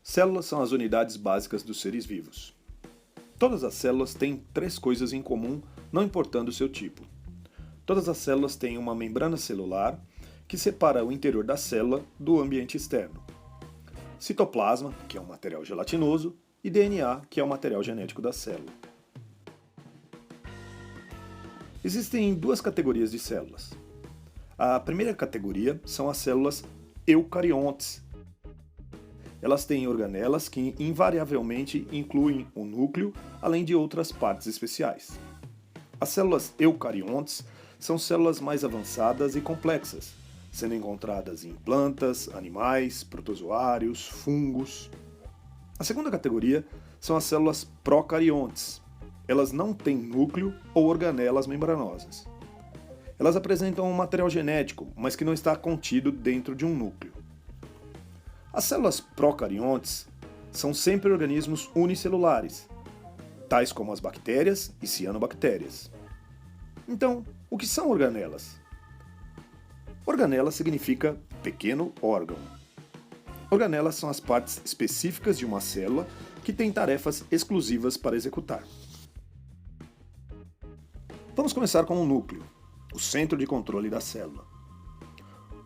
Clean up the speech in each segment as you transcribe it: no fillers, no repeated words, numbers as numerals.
Células são as unidades básicas dos seres vivos. Todas as células têm três coisas em comum, não importando o seu tipo. Todas as células têm uma membrana celular que separa o interior da célula do ambiente externo. Citoplasma, que é um material gelatinoso, e DNA, que é o material genético da célula. Existem duas categorias de células. A primeira categoria são as células eucariontes. Elas têm organelas que invariavelmente incluem o núcleo, além de outras partes especiais. As células eucariontes são células mais avançadas e complexas, sendo encontradas em plantas, animais, protozoários, fungos. A segunda categoria são as células procariontes. Elas não têm núcleo ou organelas membranosas. Elas apresentam um material genético, mas que não está contido dentro de um núcleo. As células procariontes são sempre organismos unicelulares, tais como as bactérias e cianobactérias. Então, o que são organelas? Organela significa pequeno órgão. Organelas são as partes específicas de uma célula que têm tarefas exclusivas para executar. Vamos começar com o núcleo, o centro de controle da célula.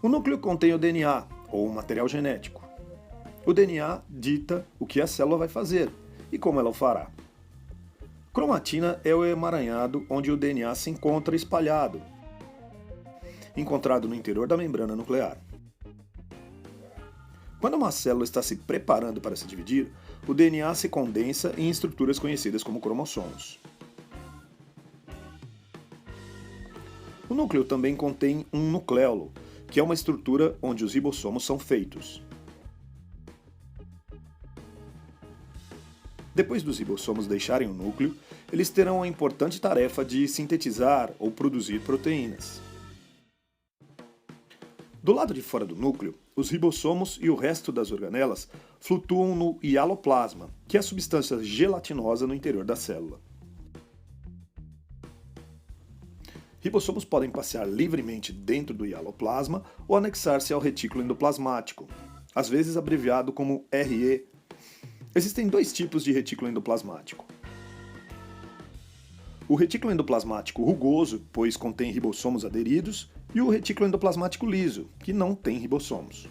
O núcleo contém o DNA, ou material genético. O DNA dita o que a célula vai fazer e como ela o fará. Cromatina é o emaranhado onde o DNA se encontra espalhado, encontrado no interior da membrana nuclear. Quando uma célula está se preparando para se dividir, o DNA se condensa em estruturas conhecidas como cromossomos. O núcleo também contém um nucleolo, que é uma estrutura onde os ribossomos são feitos. Depois dos ribossomos deixarem o núcleo, eles terão a importante tarefa de sintetizar ou produzir proteínas. Do lado de fora do núcleo, os ribossomos e o resto das organelas flutuam no hialoplasma, que é a substância gelatinosa no interior da célula. Ribossomos podem passear livremente dentro do hialoplasma ou anexar-se ao retículo endoplasmático, às vezes abreviado como RE. Existem dois tipos de retículo endoplasmático. O retículo endoplasmático rugoso, pois contém ribossomos aderidos, e o retículo endoplasmático liso, que não tem ribossomos.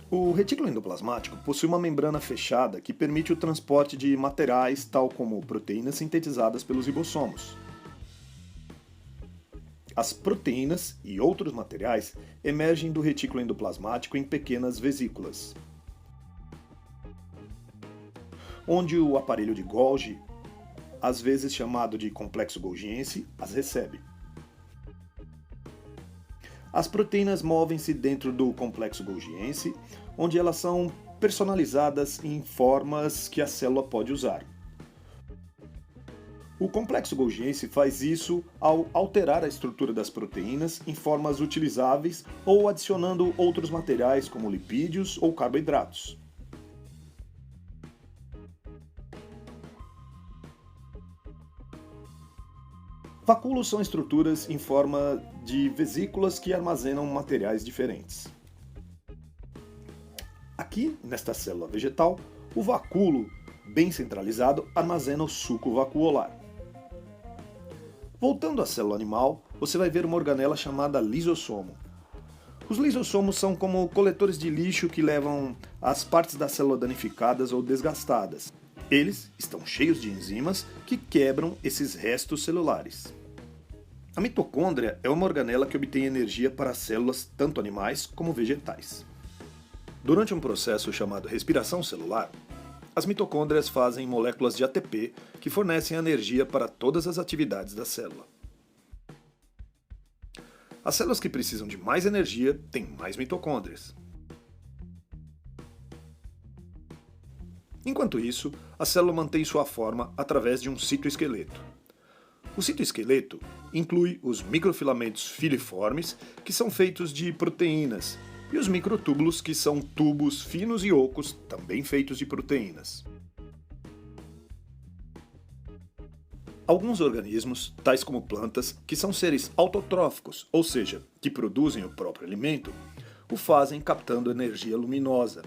O retículo endoplasmático possui uma membrana fechada que permite o transporte de materiais tal como proteínas sintetizadas pelos ribossomos. As proteínas e outros materiais emergem do retículo endoplasmático em pequenas vesículas, onde o aparelho de Golgi, às vezes chamado de complexo golgiense, as recebe. As proteínas movem-se dentro do complexo golgiense, onde elas são personalizadas em formas que a célula pode usar. O complexo golgiense faz isso ao alterar a estrutura das proteínas em formas utilizáveis ou adicionando outros materiais como lipídios ou carboidratos. Vacúolos são estruturas em forma de vesículas que armazenam materiais diferentes. Aqui, nesta célula vegetal, o vacúolo, bem centralizado, armazena o suco vacuolar. Voltando à célula animal, você vai ver uma organela chamada lisossomo. Os lisossomos são como coletores de lixo que levam as partes da célula danificadas ou desgastadas. Eles estão cheios de enzimas que quebram esses restos celulares. A mitocôndria é uma organela que obtém energia para células tanto animais como vegetais. Durante um processo chamado respiração celular, as mitocôndrias fazem moléculas de ATP que fornecem energia para todas as atividades da célula. As células que precisam de mais energia têm mais mitocôndrias. Enquanto isso, a célula mantém sua forma através de um citoesqueleto. O citoesqueleto inclui os microfilamentos filiformes, que são feitos de proteínas, e os microtúbulos, que são tubos finos e ocos, também feitos de proteínas. Alguns organismos, tais como plantas, que são seres autotróficos, ou seja, que produzem o próprio alimento, o fazem captando energia luminosa.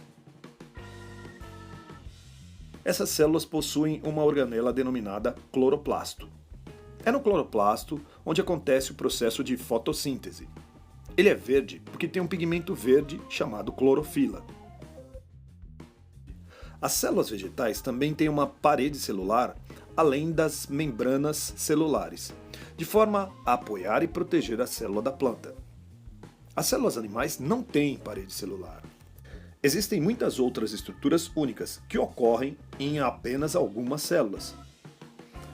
Essas células possuem uma organela denominada cloroplasto. É no cloroplasto onde acontece o processo de fotossíntese. Ele é verde porque tem um pigmento verde chamado clorofila. As células vegetais também têm uma parede celular além das membranas celulares, de forma a apoiar e proteger a célula da planta. As células animais não têm parede celular. Existem muitas outras estruturas únicas que ocorrem em apenas algumas células.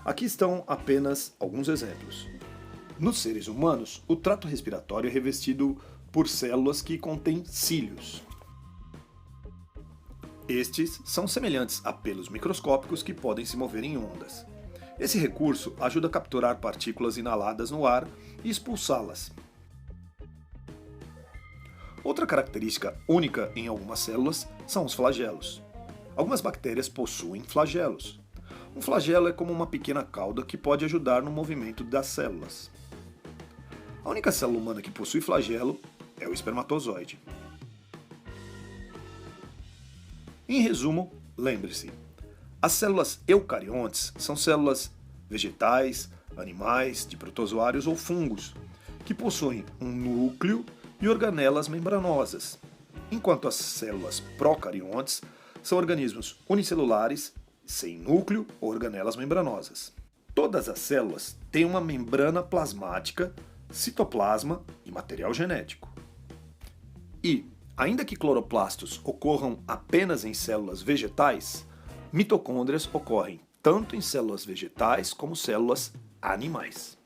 Aqui estão apenas alguns exemplos. Nos seres humanos, o trato respiratório é revestido por células que contêm cílios. Estes são semelhantes a pelos microscópicos que podem se mover em ondas. Esse recurso ajuda a capturar partículas inaladas no ar e expulsá-las. Outra característica única em algumas células são os flagelos. Algumas bactérias possuem flagelos. Um flagelo é como uma pequena cauda que pode ajudar no movimento das células. A única célula humana que possui flagelo é o espermatozoide. Em resumo, lembre-se, as células eucariontes são células vegetais, animais, de protozoários ou fungos, que possuem um núcleo e organelas membranosas, enquanto as células procariontes são organismos unicelulares, sem núcleo ou organelas membranosas. Todas as células têm uma membrana plasmática, citoplasma e material genético. E, ainda que cloroplastos ocorram apenas em células vegetais, mitocôndrias ocorrem tanto em células vegetais como células animais.